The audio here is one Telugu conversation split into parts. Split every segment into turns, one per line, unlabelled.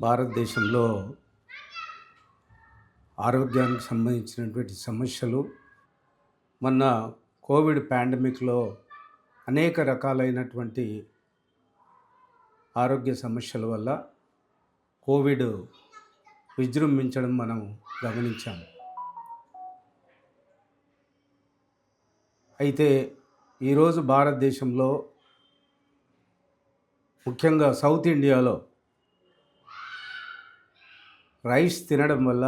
భారతదేశంలో ఆరోగ్యానికి సంబంధించినటువంటి సమస్యలు మొన్న కోవిడ్ పాండమిక్లో అనేక రకాలైనటువంటి ఆరోగ్య సమస్యల వల్ల కోవిడ్ విజృంభించడం మనం గమనించాము. అయితే ఈరోజు భారతదేశంలో ముఖ్యంగా సౌత్ ఇండియాలో రైస్ తినడం వల్ల,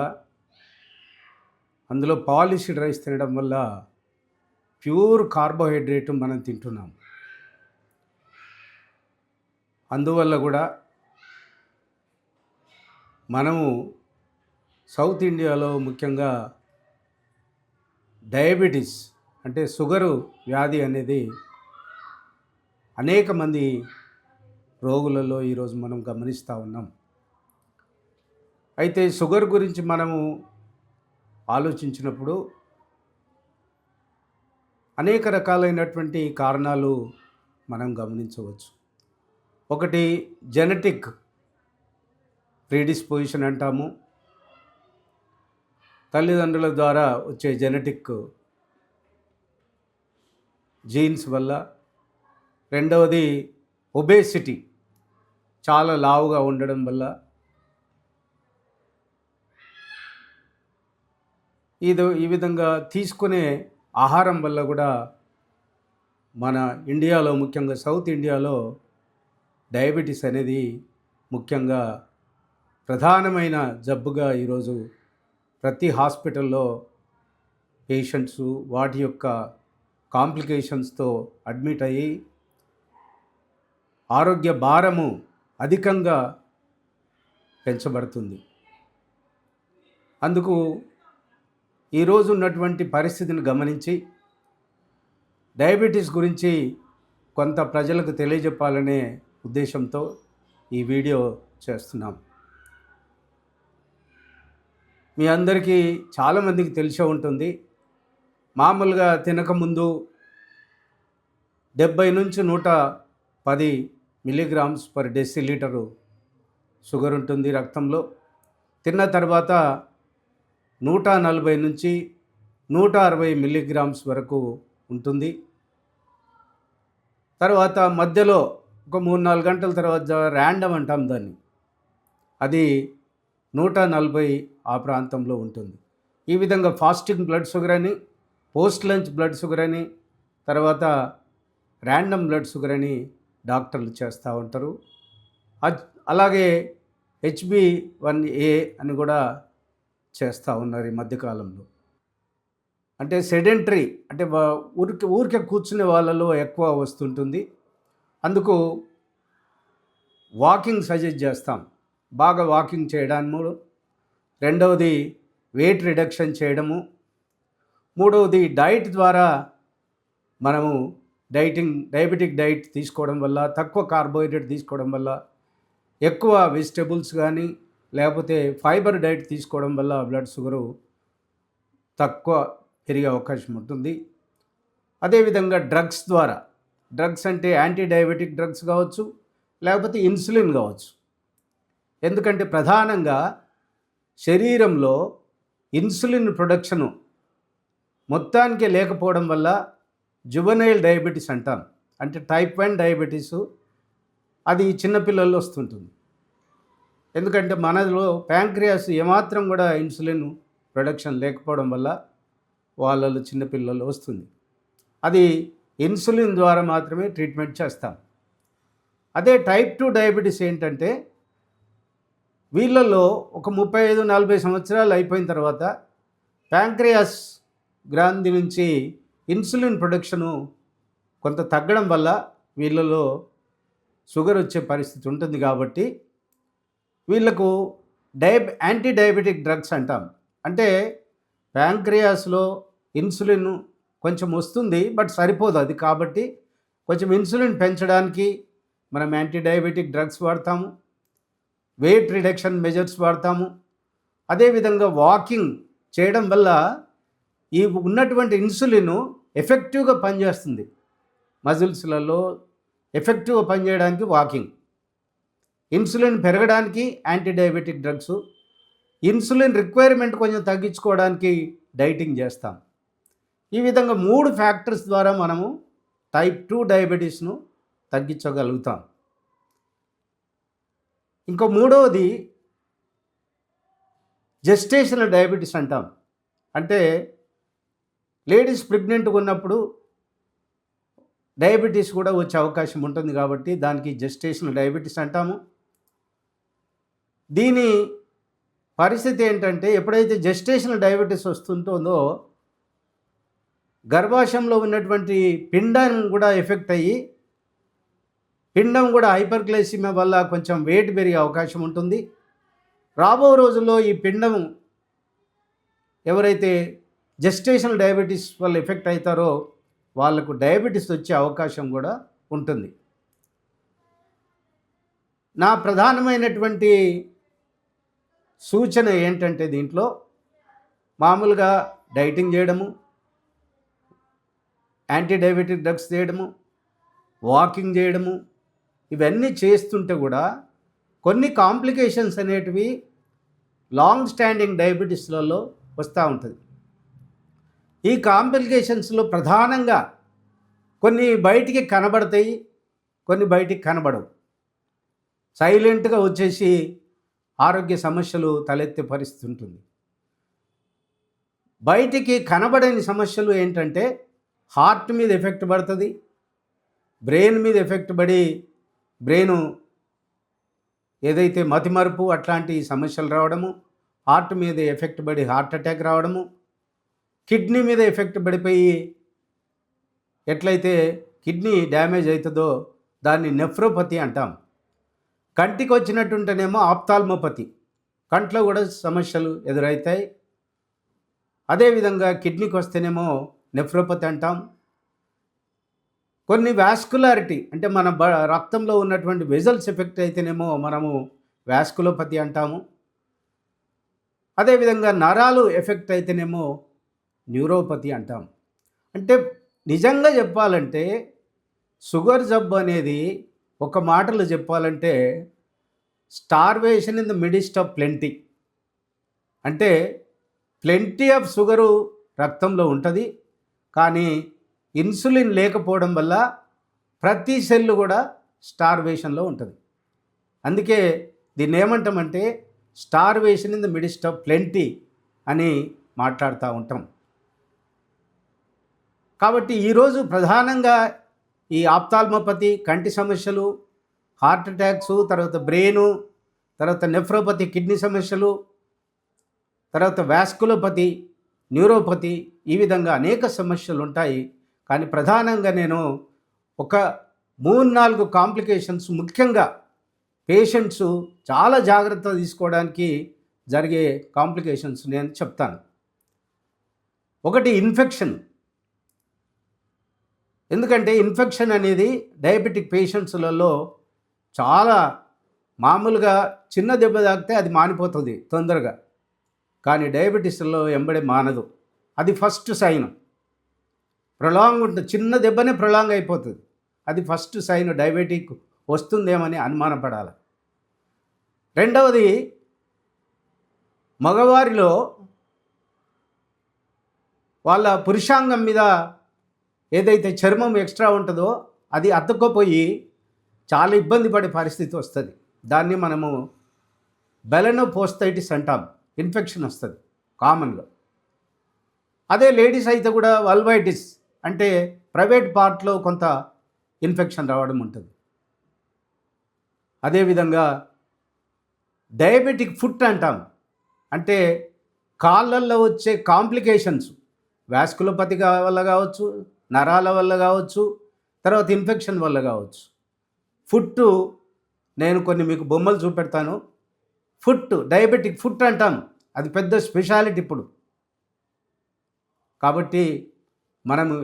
అందులో పాలిష్డ్ రైస్ తినడం వల్ల ప్యూర్ కార్బోహైడ్రేట్ మనం తింటున్నాం. అందువల్ల కూడా మనము సౌత్ ఇండియాలో ముఖ్యంగా డయాబెటీస్ అంటే షుగరు వ్యాధి అనేది అనేక మంది రోగులలో ఈరోజు మనం గమనిస్తూ ఉన్నాం. అయితే షుగర్ గురించి మనము ఆలోచించినప్పుడు అనేక రకాలైనటువంటి కారణాలు మనం గమనించవచ్చు. ఒకటి జెనెటిక్ ప్రీడిస్పోజిషన్ అంటాము, తల్లిదండ్రుల ద్వారా వచ్చే జెనెటిక్ జీన్స్ వల్ల. రెండవది ఒబేసిటీ, చాలా లావుగా ఉండడం వల్ల. ఈ విధంగా తీసుకునే ఆహారం వల్ల కూడా మన ఇండియాలో, ముఖ్యంగా సౌత్ ఇండియాలో డయాబెటీస్ అనేది ముఖ్యంగా ప్రధానమైన జబ్బుగా ఈరోజు ప్రతి హాస్పిటల్లో పేషెంట్స్ వాటి యొక్క కాంప్లికేషన్స్తో అడ్మిట్ అయ్యి ఆరోగ్య భారము అధికంగా పెంచబడుతుంది. అందుకు ఈరోజు ఉన్నటువంటి పరిస్థితిని గమనించి డయాబెటీస్ గురించి కొంత ప్రజలకు తెలియజెప్పాలనే ఉద్దేశంతో ఈ వీడియో చేస్తున్నాం. మీ అందరికీ చాలామందికి తెలిసే ఉంటుంది, మామూలుగా తినకముందు 70 నుంచి 110 మిల్లీగ్రామ్స్ పర్ డెసిలీటరు షుగర్ ఉంటుంది రక్తంలో. తిన్న తర్వాత 140 నుంచి 160 మిల్లీగ్రామ్స్ వరకు ఉంటుంది. తర్వాత మధ్యలో ఒక 3-4 గంటల తర్వాత ర్యాండమ్ అంటాం దాన్ని, అది 140 ఆ ప్రాంతంలో ఉంటుంది. ఈ విధంగా ఫాస్టింగ్ బ్లడ్ షుగర్ అని, పోస్ట్ లంచ్ బ్లడ్ షుగర్ అని, తర్వాత ర్యాండమ్ బ్లడ్ షుగర్ అని డాక్టర్లు చేస్తూ ఉంటారు. అలాగే HbA1c అని కూడా చేస్తూ ఉన్నారు ఈ మధ్యకాలంలో. అంటే సెడెంటరీ, అంటే ఊరికే కూర్చునే వాళ్ళలో ఎక్కువ వస్తుంటుంది. అందుకు వాకింగ్ సజెస్ట్ చేస్తాం, బాగా వాకింగ్ చేయడము. రెండవది వెయిట్ రిడక్షన్ చేయడము. మూడవది డైట్ ద్వారా మనము డయాబెటిక్ డైట్ తీసుకోవడం వల్ల, తక్కువ కార్బోహైడ్రేట్ తీసుకోవడం వల్ల, ఎక్కువ వెజిటబుల్స్ కానీ లేకపోతే ఫైబర్ డైట్ తీసుకోవడం వల్ల బ్లడ్ షుగరు తక్కువ పెరిగే అవకాశం ఉంటుంది. అదేవిధంగా డ్రగ్స్ ద్వారా, డ్రగ్స్ అంటే యాంటీ డయాబెటిక్ డ్రగ్స్ కావచ్చు, లేకపోతే ఇన్సులిన్ కావచ్చు. ఎందుకంటే ప్రధానంగా శరీరంలో ఇన్సులిన్ ప్రొడక్షను మొత్తానికే లేకపోవడం వల్ల జువెనైల్ డయాబెటీస్ అంటాం. అంటే టైప్ 1 డయాబెటీసు అది చిన్నపిల్లల్లో వస్తుంటుంది. ఎందుకంటే మనలో ప్యాంక్రియాస్ ఏమాత్రం కూడా ఇన్సులిన్ ప్రొడక్షన్ లేకపోవడం వల్ల వాళ్ళలో చిన్నపిల్లల్లో వస్తుంది. అది ఇన్సులిన్ ద్వారా మాత్రమే ట్రీట్మెంట్ చేస్తాం. అదే టైప్ 2 డయాబెటీస్ ఏంటంటే వీళ్ళల్లో ఒక 35-40 సంవత్సరాలు అయిపోయిన తర్వాత ప్యాంక్రియాస్ గ్రంథి నుంచి ఇన్సులిన్ ప్రొడక్షను కొంత తగ్గడం వల్ల వీళ్ళలో షుగర్ వచ్చే పరిస్థితి ఉంటుంది. కాబట్టి వీళ్ళకు యాంటీ డయాబెటిక్ డ్రగ్స్ అంటాం. అంటే ప్యాంక్రియాస్లో ఇన్సులిన్ కొంచెం వస్తుంది, బట్ సరిపోదు అది. కాబట్టి కొంచెం ఇన్సులిన్ పెంచడానికి మనం యాంటీ డయాబెటిక్ డ్రగ్స్ వాడతాము, వెయిట్ రిడక్షన్ మెజర్స్ వాడతాము. అదేవిధంగా వాకింగ్ చేయడం వల్ల ఈ ఉన్నటువంటి ఇన్సులిన్ ఎఫెక్టివ్గా పనిచేస్తుంది. మజిల్స్లలో ఎఫెక్టివ్గా పనిచేయడానికి వాకింగ్. ఇన్సులిన్ పెరగడానికి anti diabetic drugs, insulin requirement కొంచెం తగ్గించుకోవడానికి డైటింగ్ చేస్తాం. ఈ విధంగా 3 ఫ్యాక్టర్స్ ద్వారా మనము టైప్ 2 డయాబెటీస్ను తగ్గించగలుగుతాం. ఇంకో మూడవది జెస్టేషనల్ డయాబెటీస్ అంటాం. అంటే లేడీస్ ప్రెగ్నెంట్గా ఉన్నప్పుడు డయాబెటీస్ కూడా వచ్చే అవకాశం ఉంటుంది కాబట్టి దానికి జెస్టేషనల్ డయాబెటీస్ అంటాము. దీని పరిస్థితి ఏంటంటే ఎప్పుడైతే జెస్టేషనల్ డయాబెటీస్ వస్తుంటుందో గర్భాశయంలో ఉన్నటువంటి పిండం కూడా ఎఫెక్ట్ అయ్యి పిండం కూడా హైపర్గ్లైసిమియా వల్ల కొంచెం వెయిట్ పెరిగే అవకాశం ఉంటుంది. రాబో రోజుల్లో ఈ పిండం ఎవరైతే జెస్టేషనల్ డయాబెటీస్ వల్ల ఎఫెక్ట్ అవుతారో వాళ్ళకు డయాబెటీస్ వచ్చే అవకాశం కూడా ఉంటుంది. నా ప్రధానమైనటువంటి సూచన ఏంటంటే దీంట్లో మామూలుగా డైటింగ్ చేయడము, యాంటీ డయాబెటిక్ డ్రగ్స్ చేయడము, వాకింగ్ చేయడము, ఇవన్నీ చేస్తుంటే కూడా కొన్ని కాంప్లికేషన్స్ అనేటివి లాంగ్ స్టాండింగ్ డయాబెటీస్లలో వస్తూ ఉంటుంది. ఈ కాంప్లికేషన్స్లో ప్రధానంగా కొన్ని బయటికి కనబడతాయి, కొన్ని బయటికి కనబడవు. సైలెంట్గా వచ్చేసి ఆరోగ్య సమస్యలు తలెత్తే పరిస్థితి ఉంటుంది. బయటికి కనబడని సమస్యలు ఏంటంటే హార్ట్ మీద ఎఫెక్ట్ పడుతుంది, బ్రెయిన్ మీద ఎఫెక్ట్ పడి బ్రెయిను ఏదైతే మతిమరుపు అట్లాంటి సమస్యలు రావడము, హార్ట్ మీద ఎఫెక్ట్ పడి హార్ట్ అటాక్ రావడము, కిడ్నీ మీద ఎఫెక్ట్ పడిపోయి ఎట్లయితే కిడ్నీ డ్యామేజ్ అవుతుందో దాన్ని నెఫ్రోపతి అంటాం. కంటికి వచ్చినట్టుంటేనేమో ఆప్థాల్మోపతి, కంట్లో కూడా సమస్యలు ఎదురవుతాయి. అదేవిధంగా కిడ్నీకి వస్తేనేమో నెఫ్రోపతి అంటాం. కొన్ని వాస్కులారిటీ అంటే మన రక్తంలో ఉన్నటువంటి వెజల్స్ ఎఫెక్ట్ అయితేనేమో మనము వాస్కులోపతి అంటాము. అదేవిధంగా నరాలు ఎఫెక్ట్ అయితేనేమో న్యూరోపతి అంటాం. అంటే నిజంగా చెప్పాలంటే షుగర్ జబ్బు అనేది ఒక మాటలో చెప్పాలంటే starvation in the midst of plenty. అంటే ప్లెంటీ ఆఫ్ షుగరు రక్తంలో ఉంటుంది, కానీ ఇన్సులిన్ లేకపోవడం వల్ల ప్రతి సెల్ కూడా స్టార్వేషన్లో ఉంటుంది. అందుకే దీన్ని ఏమంటామంటే starvation in the midst of plenty అని మాట్లాడుతూ ఉంటాం. కాబట్టి ఈరోజు ప్రధానంగా ఈ ఆప్థాల్మోపతి, కంటి సమస్యలు, హార్ట్ అటాక్స్, తర్వాత బ్రెయిను, తర్వాత నెఫ్రోపతి, కిడ్నీ సమస్యలు, తర్వాత వాస్కులోపతి, న్యూరోపతి, ఈ విధంగా అనేక సమస్యలు ఉంటాయి. కానీ ప్రధానంగా నేను ఒక 3-4 కాంప్లికేషన్స్ ముఖ్యంగా పేషెంట్స్ చాలా జాగ్రత్త తీసుకోవడానికి జరిగే కాంప్లికేషన్స్ నేను చెప్తాను. ఒకటి ఇన్ఫెక్షన్. ఎందుకంటే ఇన్ఫెక్షన్ అనేది డయాబెటిక్ పేషెంట్స్లలో చాలా మామూలుగా చిన్న దెబ్బ తాకితే అది మానిపోతుంది తొందరగా, కానీ డయాబెటీస్లో ఎంబడే మానదు. అది ఫస్ట్ సైన్. ప్రొలాంగ్ ఉంటుంది, చిన్న దెబ్బనే ప్రొలాంగ్ అయిపోతుంది. అది ఫస్ట్ సైన్ డయాబెటిక్ వస్తుందేమని అనుమానపడాలి. రెండవది మగవారిలో వాళ్ళ పురుషాంగం మీద ఏదైతే చర్మం ఎక్స్ట్రా ఉంటుందో అది అతుక్కపోయి చాలా ఇబ్బంది పడే పరిస్థితి వస్తుంది. దాన్ని మనము బెలనోపోస్టైటిస్ అంటాం. ఇన్ఫెక్షన్ వస్తుంది కామన్గా. అదే లేడీస్ అయితే కూడా వల్వైటిస్ అంటే ప్రైవేట్ పార్ట్లో కొంత ఇన్ఫెక్షన్ రావడం ఉంటుంది. అదేవిధంగా డయాబెటిక్ ఫుట్ అంటాం. అంటే కాళ్ళల్లో వచ్చే కాంప్లికేషన్స్ వాస్కులోపతి వల్ల కావచ్చు, నరాల వల్ల కావచ్చు, తర్వాత ఇన్ఫెక్షన్ వల్ల కావచ్చు. ఫుట్ నేను కొన్ని మీకు బొమ్మలు చూపెడతాను. ఫుట్, డయాబెటిక్ ఫుట్ అంటాం. అది పెద్ద స్పెషాలిటీ ఇప్పుడు. కాబట్టి మనము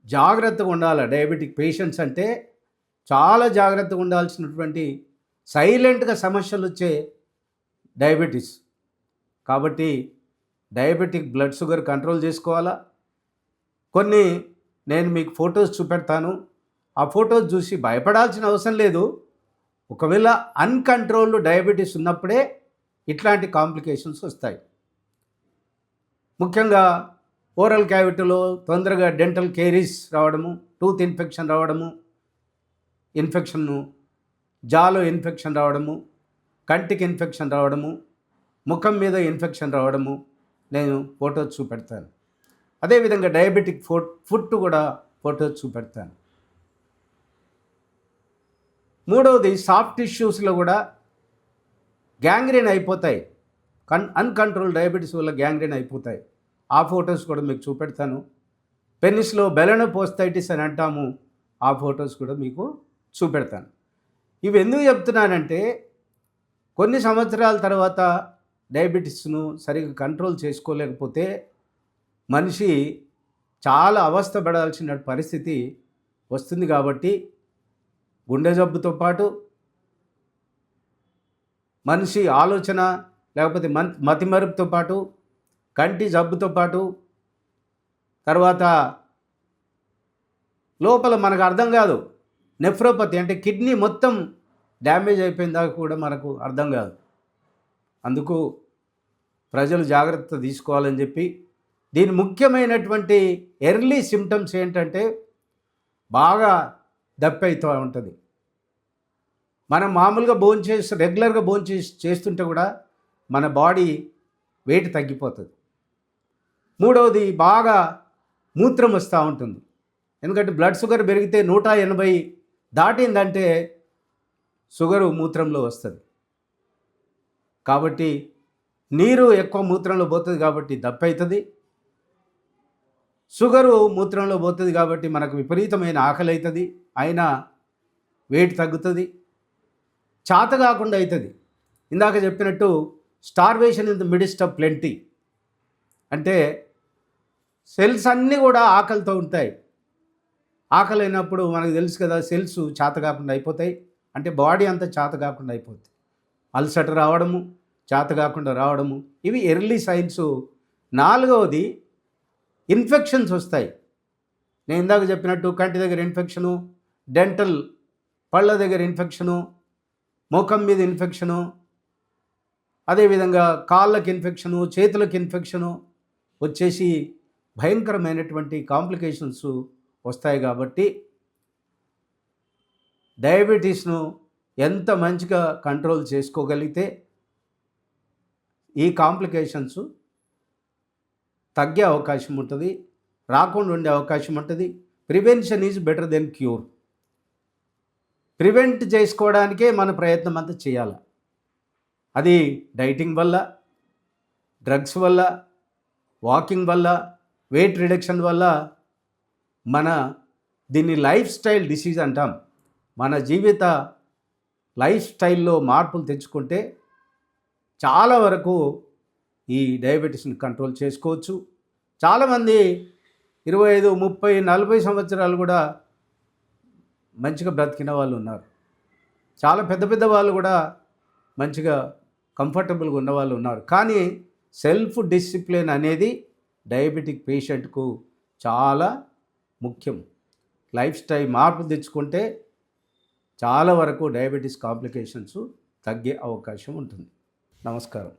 జాగ్రత్తగా ఉండాలి. డయాబెటిక్ పేషెంట్స్ అంటే చాలా జాగ్రత్తగా ఉండాల్సినటువంటి సైలెంట్గా సమస్యలు వచ్చే డయాబెటీస్. కాబట్టి డయాబెటిక్ బ్లడ్ షుగర్ కంట్రోల్ చేసుకోవాలా. కొన్ని నేను మీకు ఫొటోస్ చూపెడతాను. ఆ ఫొటోస్ చూసి భయపడాల్సిన అవసరం లేదు. ఒకవేళ అన్కంట్రోల్డ్ డయాబెటీస్ ఉన్నప్పుడే ఇట్లాంటి కాంప్లికేషన్స్ వస్తాయి. ముఖ్యంగా ఓరల్ క్యావిటీలో తొందరగా డెంటల్ కేరీస్ రావడము, టూత్ ఇన్ఫెక్షన్ రావడము, జాలో ఇన్ఫెక్షన్ రావడము, కంటికి ఇన్ఫెక్షన్ రావడము, ముఖం మీద ఇన్ఫెక్షన్ రావడము నేను ఫోటోస్ చూపెడతాను. అదేవిధంగా డయాబెటిక్ ఫుట్ కూడా ఫోటోస్ చూపెడతాను. మూడవది సాఫ్ట్ టిష్యూస్లో కూడా గ్యాంగ్రీన్ అయిపోతాయి. అన్కంట్రోల్ డయాబెటీస్ వల్ల గ్యాంగ్రీన్ అయిపోతాయి. ఆ ఫొటోస్ కూడా మీకు చూపెడతాను. పెనిస్లో బెలనోపోస్థైటిస్ అని అంటాము, ఆ ఫొటోస్ కూడా మీకు చూపెడతాను. ఇవి ఎందుకు చెప్తున్నానంటే కొన్ని సంవత్సరాల తర్వాత డయాబెటీస్ను సరిగ్గా కంట్రోల్ చేసుకోలేకపోతే మనిషి చాలా అవస్థ పడాల్సిన పరిస్థితి వస్తుంది. కాబట్టి గుండె జబ్బుతో పాటు మనిషి ఆలోచన లేకపోతే మతిమరుపుతో పాటు కంటి జబ్బుతో పాటు తర్వాత లోపల మనకు అర్థం కాదు నెఫ్రోపతి అంటే కిడ్నీ మొత్తం డ్యామేజ్ అయిపోయిందాక కూడా మనకు అర్థం కాదు. అందుకు ప్రజలు జాగ్రత్త తీసుకోవాలని చెప్పి దీని ముఖ్యమైనటువంటి ఎర్లీ సిమ్టమ్స్ ఏంటంటే బాగా దప్పి అవుతూ ఉంటుంది. మనం మామూలుగా రెగ్యులర్గా చేస్తుంటే కూడా మన బాడీ వెయిట్ తగ్గిపోతుంది. మూడవది బాగా మూత్రం వస్తూ ఉంటుంది. ఎందుకంటే బ్లడ్ షుగర్ పెరిగితే 180 దాటిందంటే షుగరు మూత్రంలో వస్తుంది. కాబట్టి నీరు ఎక్కువ మూత్రంలో పోతుంది కాబట్టి దప్పి అవుతుంది. షుగరు మూత్రంలో పోతుంది కాబట్టి మనకు విపరీతమైన ఆకలి అవుతుంది, అయినా వెయిట్ తగ్గుతుంది, చాత కాకుండా అవుతుంది. ఇందాక చెప్పినట్టు starvation in the midst of plenty అంటే సెల్స్ అన్నీ కూడా ఆకలితో ఉంటాయి. ఆకలి అయినప్పుడు మనకు తెలుసు కదా, సెల్స్ చాత కాకుండా అయిపోతాయి, అంటే బాడీ అంతా చాత కాకుండా అయిపోతుంది. అల్సట రావడము, చాత కాకుండా రావడము, ఇవి ఎర్లీ సైన్స్. నాలుగవది ఇన్ఫెక్షన్స్ వస్తాయి. నేను ఇందాక చెప్పినట్టు కంటి దగ్గర ఇన్ఫెక్షను, డెంటల్ పళ్ళ దగ్గర ఇన్ఫెక్షను, ముఖం మీద ఇన్ఫెక్షను, అదేవిధంగా కాళ్ళకి ఇన్ఫెక్షను, చేతులకు ఇన్ఫెక్షను వచ్చేసి భయంకరమైనటువంటి కాంప్లికేషన్స్ వస్తాయి. కాబట్టి డయాబెటీస్ను ఎంత మంచిగా కంట్రోల్ చేసుకోగలిగితే ఈ కాంప్లికేషన్స్ తగ్గే అవకాశం ఉంటుంది, రాకుండా ఉండే అవకాశం ఉంటుంది. Prevention is better than cure. Prevent చేసుకోవడానికే మన ప్రయత్నం అంతా చేయాలి. అది డైటింగ్ వల్ల, డ్రగ్స్ వల్ల, వాకింగ్ వల్ల, వెయిట్ రిడక్షన్ వల్ల, దీన్ని లైఫ్ స్టైల్ డిసీజ్ అంటాం. మన జీవిత లైఫ్ స్టైల్లో మార్పులు తెచ్చుకుంటే చాలా వరకు ఈ డయాబెటీస్ని కంట్రోల్ చేసుకోవచ్చు. చాలామంది 25, 30, 40 సంవత్సరాలు కూడా మంచిగా బ్రతికిన వాళ్ళు ఉన్నారు. చాలా పెద్ద పెద్ద వాళ్ళు కూడా మంచిగా కంఫర్టబుల్గా ఉన్న వాళ్ళు ఉన్నారు. కానీ సెల్ఫ్ డిసిప్లిన్ అనేది డయాబెటిక్ పేషెంట్కు చాలా ముఖ్యం. లైఫ్ స్టైల్ మార్పు తెచ్చుకుంటే చాలా వరకు డయాబెటీస్ కాంప్లికేషన్స్ తగ్గే అవకాశం ఉంటుంది. నమస్కారం.